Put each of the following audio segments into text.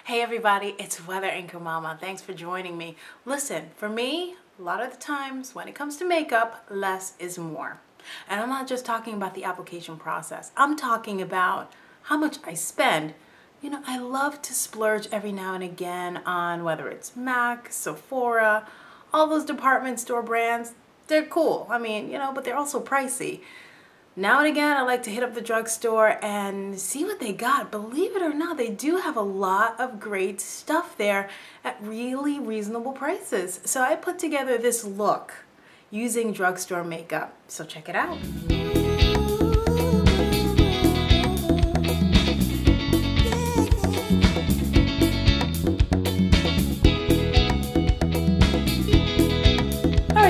Hey everybody, it's Weather Anchor Mama. Thanks for joining me. Listen, for me, a lot of the times when it comes to makeup, less is more. And I'm not just talking about the application process. I'm talking about how much I spend. You know, I love to splurge every now and again on whether it's MAC, Sephora, all those department store brands. They're cool. I mean, you know, but they're also pricey. Now and again, I like to hit up the drugstore and see what they got. Believe it or not, they do have a lot of great stuff there at really reasonable prices. So I put together this look using drugstore makeup. So check it out.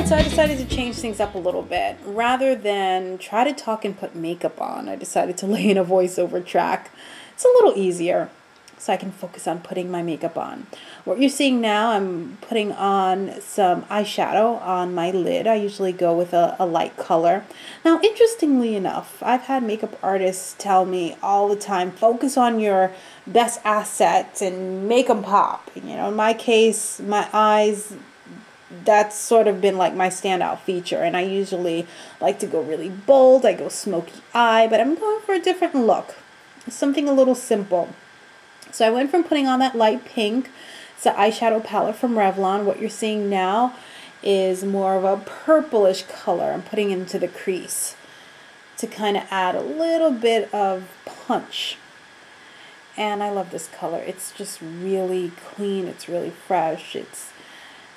So I decided to change things up a little bit. Rather than try to talk and put makeup on, I decided to lay in a voiceover track. It's a little easier, so I can focus on putting my makeup on. What you're seeing now, I'm putting on some eyeshadow on my lid. I usually go with a light color. Now, interestingly enough, I've had makeup artists tell me all the time, focus on your best assets and make them pop. You know, in my case, my eyes, that's sort of been like my standout feature, and I usually like to go really bold. I go smoky eye, but I'm going for a different look, something a little simple. So I went from putting on that light pink. It's an eyeshadow palette from Revlon. What you're seeing now is more of a purplish color. I'm putting into the crease to kind of add a little bit of punch. And I love this color. It's just really clean. It's really fresh.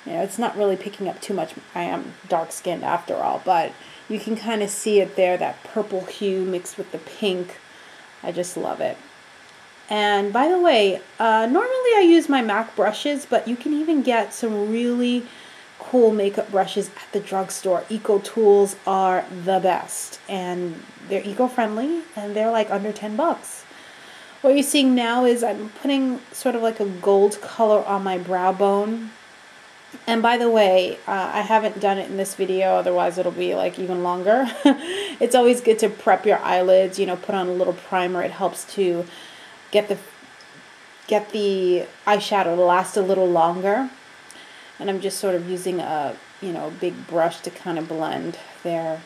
You know, it's not really picking up too much. I am dark-skinned after all, but you can kind of see it there, that purple hue mixed with the pink. I just love it. And by the way, normally I use my MAC brushes, but you can even get some really cool makeup brushes at the drugstore. Ecotools are the best, and they're eco-friendly, and they're like under 10 bucks. What you're seeing now is I'm putting sort of like a gold color on my brow bone. And by the way, I haven't done it in this video, otherwise it'll be like even longer. It's always good to prep your eyelids, you know, put on a little primer. It helps to get the eyeshadow to last a little longer. And I'm just sort of using a, you know, big brush to kind of blend there.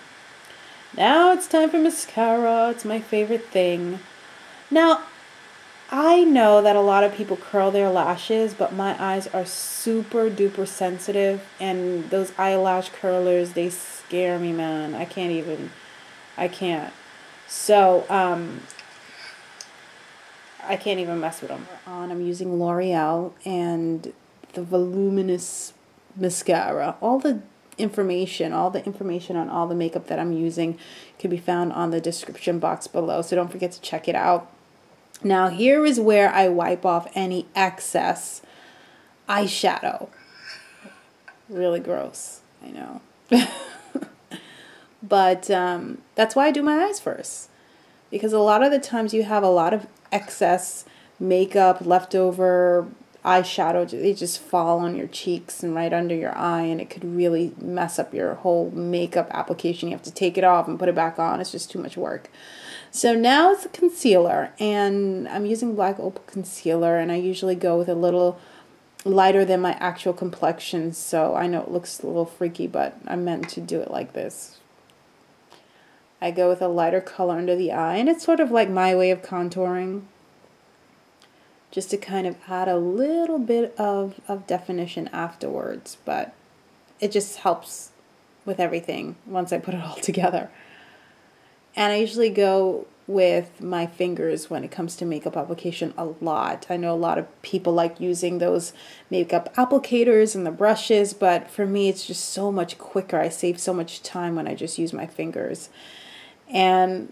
Now it's time for mascara. It's my favorite thing. Now, I know that a lot of people curl their lashes, but my eyes are super duper sensitive, and those eyelash curlers, they scare me, man. I can't. So, I can't even mess with them. I'm using Loreal and the Voluminous mascara. All the information on all the makeup that I'm using can be found on the description box below, so don't forget to check it out. Now, here is where I wipe off any excess eyeshadow. Really gross, I know. But that's why I do my eyes first. Because a lot of the times you have a lot of excess makeup, leftover eyeshadow. They just fall on your cheeks and right under your eye, and it could really mess up your whole makeup application. You have to take it off and put it back on. It's just too much work. So now it's a concealer, and I'm using black Opal concealer, and I usually go with a little lighter than my actual complexion, so I know it looks a little freaky, but I'm meant to do it like this. I go with a lighter color under the eye, and it's sort of like my way of contouring, just to kind of add a little bit of definition afterwards, but it just helps with everything once I put it all together. And I usually go with my fingers when it comes to makeup application a lot. I know a lot of people like using those makeup applicators and the brushes, but for me it's just so much quicker. I save so much time when I just use my fingers. And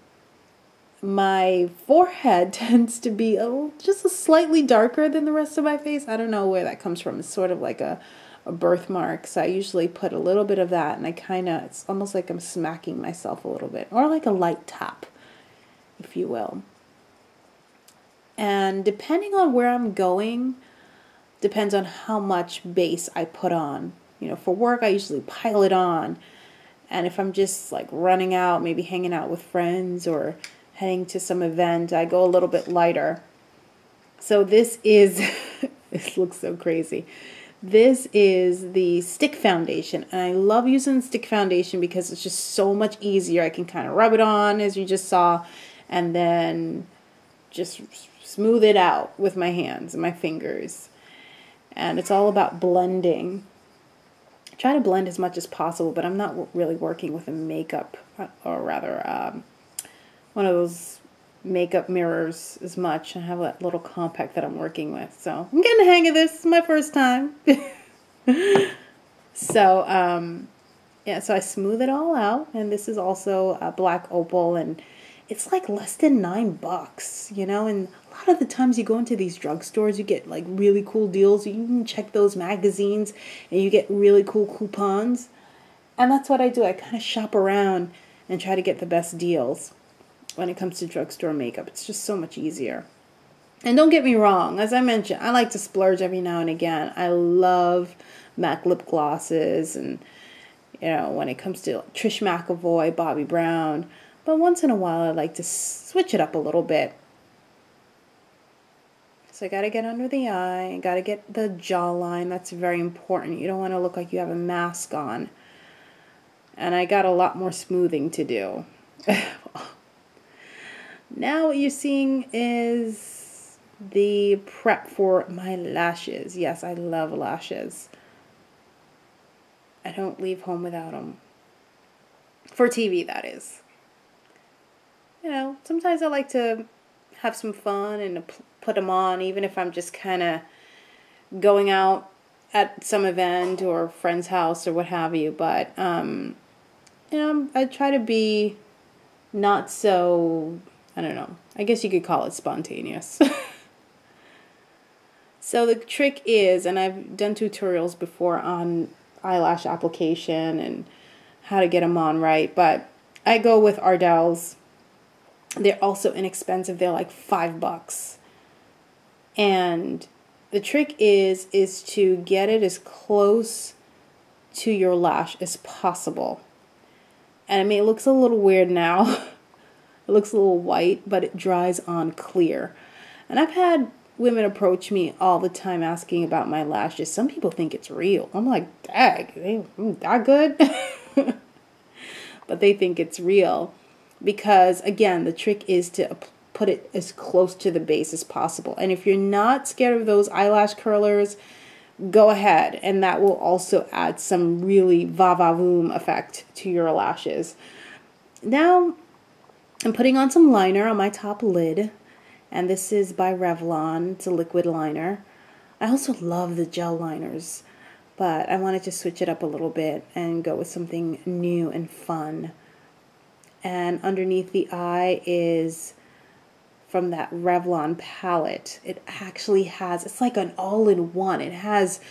my forehead tends to be just a slightly darker than the rest of my face. I don't know where that comes from. It's sort of like a birthmark, so I usually put a little bit of that, and it's almost like I'm smacking myself a little bit, or like a light tap, if you will. And depending on where I'm going, depends on how much base I put on. You know, for work I usually pile it on, and if I'm just like running out, maybe hanging out with friends or heading to some event, I go a little bit lighter. So this is This looks so crazy. This is the stick foundation, and I love using stick foundation because it's just so much easier. I can kind of rub it on, as you just saw, and then just smooth it out with my hands and my fingers. And it's all about blending. I try to blend as much as possible, but I'm not really working with a makeup, or rather one of those makeup mirrors as much. I have that little compact that I'm working with, so I'm getting the hang of this. It's my first time. So yeah, so I smooth it all out, and this is also a black opal, and it's like less than $9, you know. And a lot of the times you go into these drugstores, you get like really cool deals. You can check those magazines and you get really cool coupons, and that's what I do. I kind of shop around and try to get the best deals when it comes to drugstore makeup. It's just so much easier. And don't get me wrong, as I mentioned, I like to splurge every now and again. I love MAC lip glosses, and you know, when it comes to Trish McEvoy, Bobbi Brown, but once in a while I like to switch it up a little bit. So I got to get under the eye, got to get the jawline. That's very important. You don't want to look like you have a mask on. And I got a lot more smoothing to do. Now what you're seeing is the prep for my lashes. Yes, I love lashes. I don't leave home without them. For TV, that is. You know, sometimes I like to have some fun and put them on, even if I'm just kind of going out at some event or a friend's house or what have you. But, you know, I try to be not so, I don't know, I guess you could call it spontaneous. So the trick is, and I've done tutorials before on eyelash application and how to get them on right, but I go with Ardell's. They're also inexpensive. They're like $5. And the trick is to get it as close to your lash as possible. And I mean, it looks a little weird now. It looks a little white, but it dries on clear. And I've had women approach me all the time asking about my lashes. Some people think it's real. I'm like, dang, they that good? But they think it's real. Because, again, the trick is to put it as close to the base as possible. And if you're not scared of those eyelash curlers, go ahead. And that will also add some really va-va-voom effect to your lashes. Now, I'm putting on some liner on my top lid, and this is by Revlon. It's a liquid liner. I also love the gel liners, but I wanted to switch it up a little bit and go with something new and fun. And underneath the eye is from that Revlon palette. It actually has, it's like an all-in-one. It has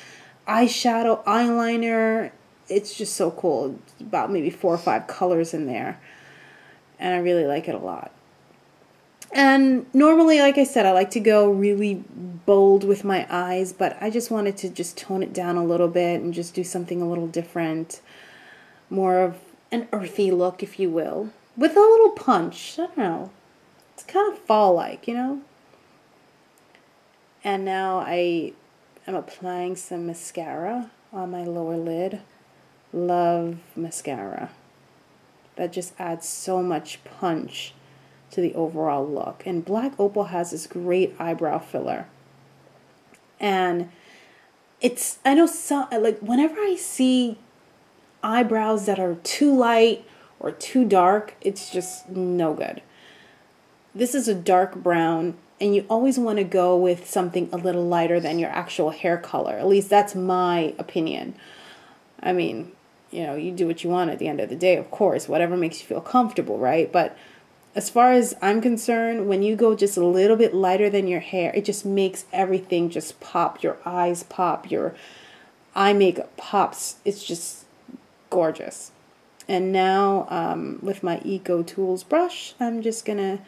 eyeshadow, eyeliner. It's just so cool. It's about maybe 4 or 5 colors in there. And I really like it a lot. And normally, like I said, I like to go really bold with my eyes, but I just wanted to just tone it down a little bit and just do something a little different. More of an earthy look, if you will, with a little punch. I don't know. It's kind of fall-like, you know? And now I am applying some mascara on my lower lid. Love mascara. That just adds so much punch to the overall look. And Black Opal has this great eyebrow filler. And it's, I know some, like whenever I see eyebrows that are too light or too dark, it's just no good. This is a dark brown, and you always want to go with something a little lighter than your actual hair color. At least that's my opinion. I mean, you know, you do what you want at the end of the day, of course, whatever makes you feel comfortable, right? But as far as I'm concerned, when you go just a little bit lighter than your hair, it just makes everything just pop. Your eyes pop, your eye makeup pops. It's just gorgeous. And now with my Ecotools brush, I'm just going to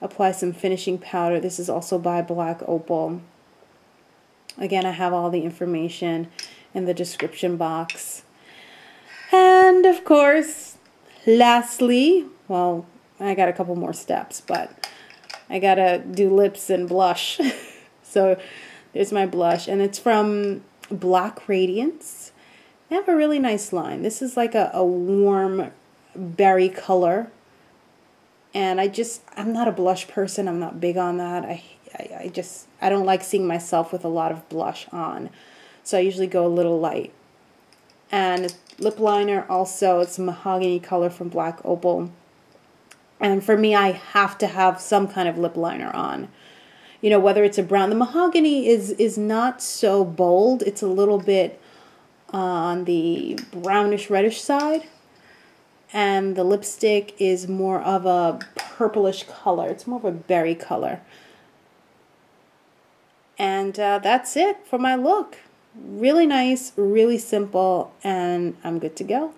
apply some finishing powder. This is also by Black Opal. Again, I have all the information in the description box. And of course, lastly, well, I got a couple more steps, but I gotta do lips and blush. So Here's my blush, and it's from Black Radiance. They have a really nice line. This is like a warm berry color. And I'm not a blush person. I'm not big on that. I don't like seeing myself with a lot of blush on. So I usually go a little light. And lip liner also, it's a mahogany color from Black Opal. And for me, I have to have some kind of lip liner on. You know, whether it's a brown. The mahogany is not so bold. It's a little bit on the brownish reddish side. And the lipstick is more of a purplish color. It's more of a berry color. And that's it for my look. Really nice, really simple, and I'm good to go.